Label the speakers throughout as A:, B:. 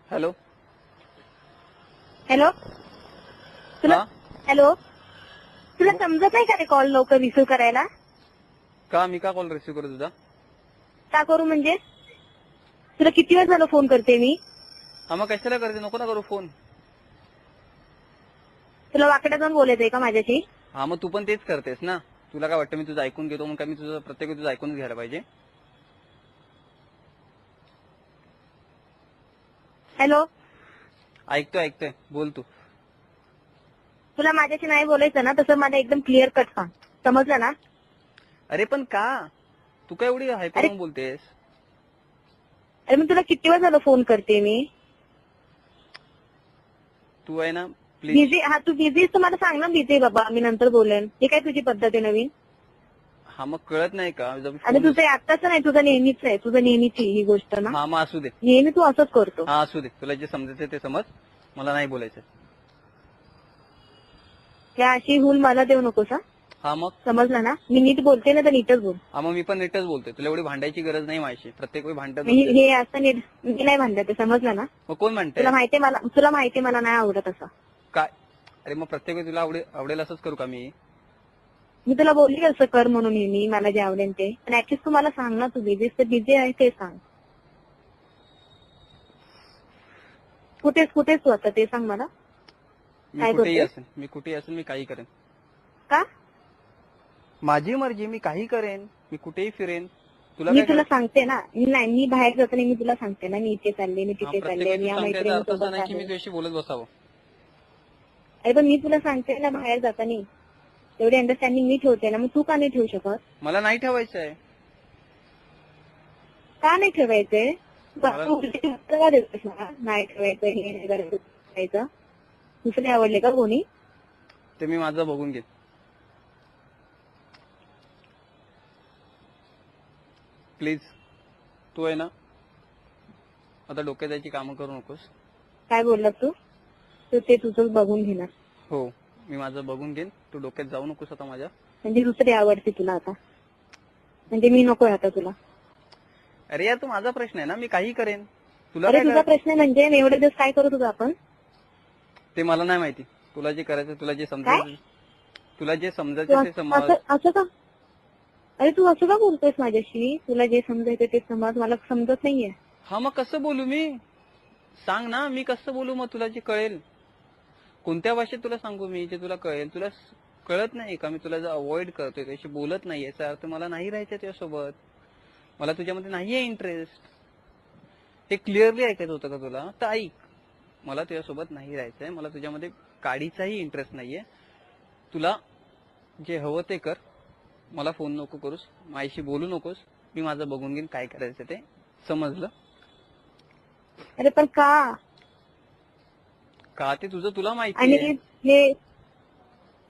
A: Hello.
B: Hello. तुला
A: हा
B: hello तुला समजत नाही का ते कॉल लवकर रिसिव्ह करायला?
A: का मी का कॉल रिसिव्ह करू तुझा?
B: का करू म्हणजे? तुला किती वेळ झालं फोन करते मी?
A: हा मग कशाला करते, नको ना करू फोन.
B: तुला वाकड्या जाऊन बोलायचंय का माझ्याशी?
A: हा मग तू पण तेच करतेस ना. तुला काय वाटतं मी तुझं ऐकून घेतो मग काय मी तुझं प्रत्येक तुझं ऐकूनच घ्यायला पाहिजे?
B: हॅलो.
A: ऐकतोय बोल तू.
B: तुला माझ्याशी नाही बोलायचं ना, तसं मला एकदम क्लिअर कट सांग. समजलं ना?
A: अरे पण का तू काय एवढी हायपर
B: अरे
A: होऊन बोलतेस?
B: अरे मग तुला किती वेळ झालं फोन करते मी?
A: तू आहे ना प्लीज.
B: बिझी? हा तू बिझी तर मला सांग ना. बिझी बाबा, मी नंतर बोलेन. ही काय तुझी पद्धत आहे नवीन?
A: हा मग कळत नाही का
B: आणि तुझं आत्ताच नाही, तुझं नेहमीच आहे. तुझं नेहमीची ही गोष्ट ना.
A: हा मग असू दे.
B: नेहमी तू असंच करतो.
A: हा असू दे, तुला जे समजायचं ते समज, मला नाही बोलायचं.
B: त्या अशी हुल मला देऊ नकोस हा.
A: हा मग.
B: समजलं ना? मी नीट बोलते ना तर नीटच बोल.
A: हा मग मी पण नीटच बोलतोय. तुला एवढी भांडायची गरज नाही माझी. प्रत्येक वेळी भांडत
B: मी
A: बसतेस.
B: हे असं नीट मी नाही म्हणलं ते, समजलं ना?
A: मग कोण म्हणते
B: तुला माहितीये मला नाही आवडत असं.
A: काय? अरे मग प्रत्येक वेळी तुला आवडेल असंच करू का मी?
B: मी तुला बोलली असं कर म्हणून मी मला जे आवडेल ते. पण ऍटलीस्ट तू मला सांग ना, तू बिझी आहे ते सांग. कुठेच तू आता ते सांग मला.
A: मी कुठेही असेल मी काही करेन.
B: का?
A: माझी मर्जी, मी काही करेन. मी कुठेही फिरेन. तुला
B: मी
A: काय
B: तुला
A: करायचं?
B: सांगते ना. नाही, मी बाहेर जातो नाही, मी तुला सांगते ना, मी इथे चालले, मी तिथे चालले, मी या
A: सांगते अर्थ
B: मैत्रिणीसोबत
A: असा नाही की मी
B: आहे.
A: तुझ्याशी बोलत बसावं.
B: अरे पण मी तुला सांगते ना बाहेर जाताना. तेवढी अंडरस्टँडिंग मी ठेवते ना, मग तू का नाही ठेवू शकत?
A: मला नाही ठेवायचं आहे.
B: का नाही ठेवायचंय?
A: मला-
B: का देतोस मला? नाही ठेवायचं, हे नाही करायचं. दुसरे आवडले का कोणी?
A: ते मी माझं बघून घेईन. प्लीज. तू आहे ना आता डोक्यात जायची कामं करू नकोस.
B: काय बोलला तू? तू ते तुझं बघून घेणार.
A: हो, मी माझं बघून घेईन. तू डोक्यात जाऊ नकोस आता माझ्या.
B: म्हणजे दुसरी आवडते तुला आता? म्हणजे मी नकोय आता तुला?
A: अरे यार, तू माझा प्रश्न आहे ना, मी काही करेन. तुला
B: अरे
A: काय
B: तुझा प्रश्न आहे म्हणजे मी एवढे दिवस काय करत होतो आपण?
A: ते मला नाही माहिती. तुला जे करायचं, तुला जे
B: काय?
A: समजायचं ते समज.
B: असं का? अरे तू असं का बोलतोयस माझ्याशी? तुला जे समजायचं ते समज, मला समजत नाहीये.
A: हा मग कसं बोलू मी? सांग ना, मी कसं बोलू मग तुला जे कळेल? कोणत्या भाषेत तुला सांगू मी जे तुला कळेल? तुला कळत नाही का मी तुला जर अवॉइड करतोय, त्याशी बोलत नाहीये, याचा अर्थ मला नाही राहायचं तुझ्यासोबत. मला तुझ्यामध्ये नाहीये इंटरेस्ट. हे क्लिअरली ऐकायचं होतं का तुला? तर ऐक. मला तुझ्यासोबत नाही राहायचंय. मला तुझ्यामध्ये काडीचाही इंटरेस्ट नाहीये. तुला जे हवं ते कर. मला फोन नको करूस, माझ्याशी बोलू नकोस. मी माझं बघून घेईन काय करायचं ते. समजलं?
B: अरे पण का?
A: का ते तुझं तुला माहिती
B: आणि
A: आहे.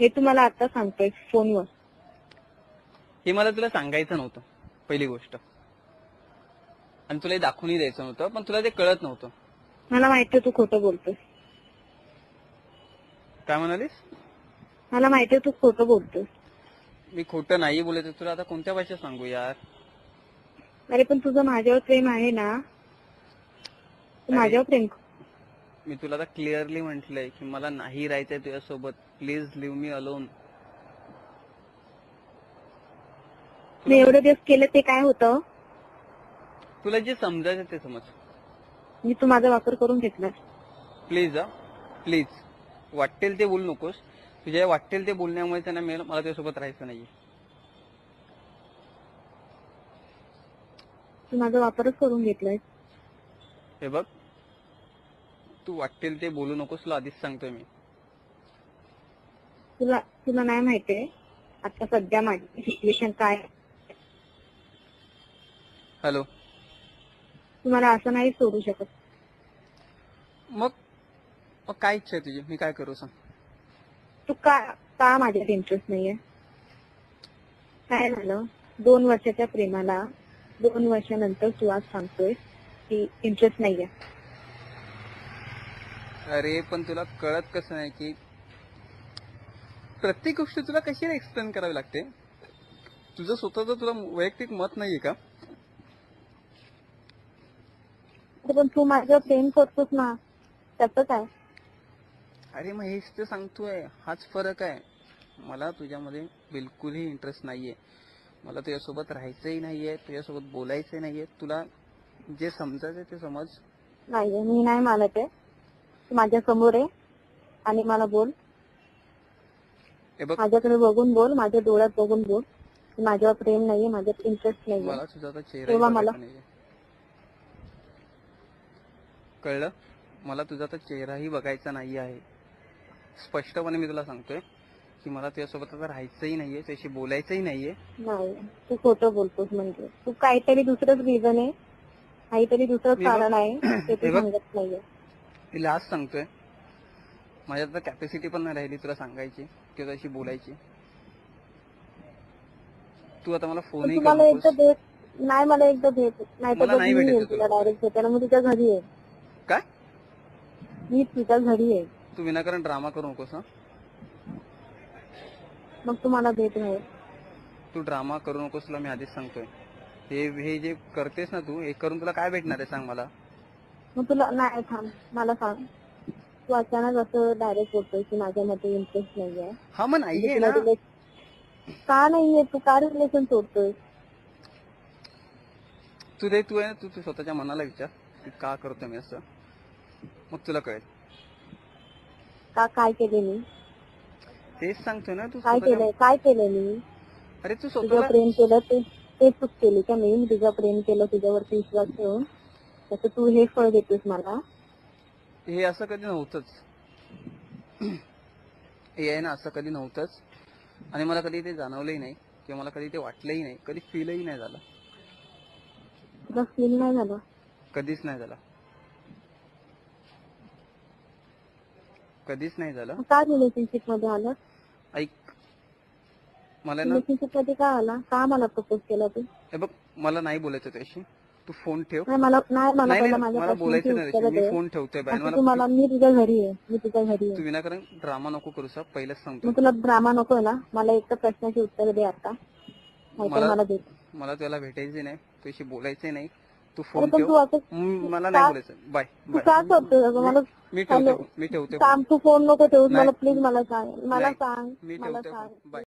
B: हे तू मला आता सांगतोय फोनवर?
A: हे मला तुला सांगायचं नव्हतं, पहिली गोष्ट. आणि तुला हे दाखवूनही द्यायचं नव्हतं, पण तुला ते कळत नव्हतं.
B: मला माहितीये तू खोटं बोलतोय.
A: काय म्हणालीस?
B: मला माहितीये तू खोटं बोलतोय.
A: मी खोटं नाही बोलत. तुला आता कोणत्या भाषेत सांगू यार?
B: अरे पण तुझं माझ्यावर प्रेम आहे ना? तू माझ्यावर प्रेम कर.
A: मी तुला आता क्लिअरली म्हटलंय की मला नाही राहायचंय तुझ्यासोबत. Please leave me alone.
B: मी एवढे दिवस केलं ते काय होतं?
A: तुला जे समजायचं ते समज.
B: मी तू माझा वापर करून घेतला.
A: Please please. वाटेल ते बोलू नकोस. तुझ्या वाटेल ते बोलण्यामुळे त्यांना मला तुझ्यासोबत राहायचं नाहीये.
B: तू माझा वापरच करून घेतलाय.
A: हे बघ, तू वाटेल ते बोलू नकोस, तुला आधीच सांगतोय मी.
B: तुला नाही माहितीये आता सध्या माझी सिच्युएशन काय?
A: हॅलो.
B: तू मला असं नाही सोडू शकत.
A: मग काय इच्छा आहे तुझी? मी काय करू सांग?
B: तू का माझ्यात इंटरेस्ट नाहीये? काय झालं? 2 वर्षाच्या प्रेमाला 2 वर्षानंतर तू आज सांगतोय की इंटरेस्ट नाहीये.
A: अरे पण तुला कळत कसं नाही की प्रत्येक गोष्ट तुला कशी एक्सप्लेन करावी लागते? तुझं स्वतःचं तुला वैयक्तिक मत नाहीये का?
B: पण तू माझ्यावर प्रेम करतोस ना, त्याचं काय?
A: अरे मग हेच तर सांगतोय, हाच फरक आहे. मला तुझ्यामध्ये बिलकुलही इंटरेस्ट नाहीये. मला तुझ्यासोबत राहायचंही नाहीये, तुझ्यासोबत बोलायचंही नाहीये. तुला जे समजायचं ते समज.
B: नाहीये, मी नाही मानत आहे. तू माझ्या समोर आहे आणि मला बोल,
A: हे बघ,
B: माझ्याकडे बघून बोल, माझ्या डोळ्यात बघून बोल. माझ्यावर प्रेम नाहीये, माझ्यात इंटरेस्ट नाहीये.
A: मला तुझा आता चेहराही
B: तेव्हा मला
A: बघायचा नाहीये. कळलं? मला तुझा तर चेहराही बघायचा नाही आहे. स्पष्टपणे मी तुला सांगतोय की मला तुझ्यासोबत आता राहायचंही नाहीये, तुझ्याशी बोलायचंही नाहीये.
B: नाही, तू खोटं बोलतोस. म्हणजे तू काहीतरी दुसरंच रिझन आहे, काहीतरी दुसरंच
A: हे बघ,
B: कारण आहे ते तू
A: हे बघ,
B: सांगत नाहीये.
A: मी लास्ट सांगतोय, माझ्यात आता कॅपॅसिटी पण नाही राहिली तुला सांगायची किंवा तुझ्याशी बोलायची. तू आता मला
B: पण
A: फोनही
B: तू
A: करू
B: मला एकदा
A: नकोस.
B: भेट. नाही, मला एकदा भेट. नाही तर
A: मला नाही
B: मी
A: भेटायचं
B: येईल तुला
A: तुला.
B: डायरेक्ट भेटायला. मग तुझ्या घरी आहे,
A: काय?
B: मी तुझ्या घरी आहे.
A: तू विनाकारण ड्रामा करू नकोस. हा,
B: मग तू मला भेट घ्याय.
A: तू ड्रामा करू नकोस, तुला मी आधीच सांगतोय. हे जे करतेस ना तू, हे करून तुला काय भेटणार आहे सांग मला.
B: मग तुला नाही, थांब, मला सांग. तू अचानक असं डायरेक्ट बोलतोय की माझ्यामध्ये इंटरेस्ट नाहीये.
A: हा मग
B: म्हणजे
A: नाहीये
B: तुला
A: ना.
B: का नाहीये? तू का रिलेशन सोडतोय?
A: तू आहे ना, तू स्वतःच्या मनाला विचार की का करतो मी असं, मग तुला कळेल.
B: का? काय केले मी?
A: तेच सांगतोय ना, तू
B: काय
A: स्वतःच्या.
B: केलंय? काय केलंय मी?
A: अरे तू
B: तुझं
A: स्वतःला.
B: प्रेम केलं ते चूक केली का मी? तुझं प्रेम केलं, तुझ्यावरती विश्वास ठेवून, तसं तू हे फळ देतोस मला.
A: हे असं कधी नव्हतंच. हे आहे ना, असं कधी नव्हतंच. आणि मला कधी ते जाणवलंही नाही किंवा मला कधी ते वाटलंही नाही, कधी फीलही नाही झालं.
B: तुला फील नाही झालं?
A: कधीच नाही झालं, कधीच नाही झालं.
B: का रिलेशनशिप मध्ये आलं?
A: ऐक, मला ना,
B: रिलेशनशिप मध्ये का आला? का मला प्रपोज केला तू?
A: हे बघ, मला नाही बोलायचं त्याशी. तू फोन ठेव.
B: नाही, मला पहिला माझ्या
A: मला
B: प्रश्नांची
A: बोलायचं नाही
B: उत्तर
A: त्याशी. मी
B: दे.
A: फोन ठेवतोय बाहेर.
B: असं तुम्हाला, मी तुझ्या घरी आहे, मी तुझ्या घरी
A: तू
B: आहे.
A: विनाकारण ड्रामा नको करू सा, पहिलेच सांगतो.
B: मग तुला ड्रामा नकोय ना? मला एक तर प्रश्नाची उत्तर दे आता, नाहीतर मला दे.
A: मला तुला भेटायचे नाही, तुझ्याशी बोलायचंही नाही. तू
B: अरे
A: फोन
B: पण
A: ठेव.
B: तू असं
A: मला नाही बोलायचं. बाय
B: तू
A: बाय.
B: का करतोय? मला
A: मी ठेवते.
B: थांब, तू फोन नको ठेवूस.
A: नाही.
B: मला प्लीज मला सांग, मला
A: नाही.
B: सांग,
A: मी
B: मला
A: ठेवते.
B: सांग.
A: बाय.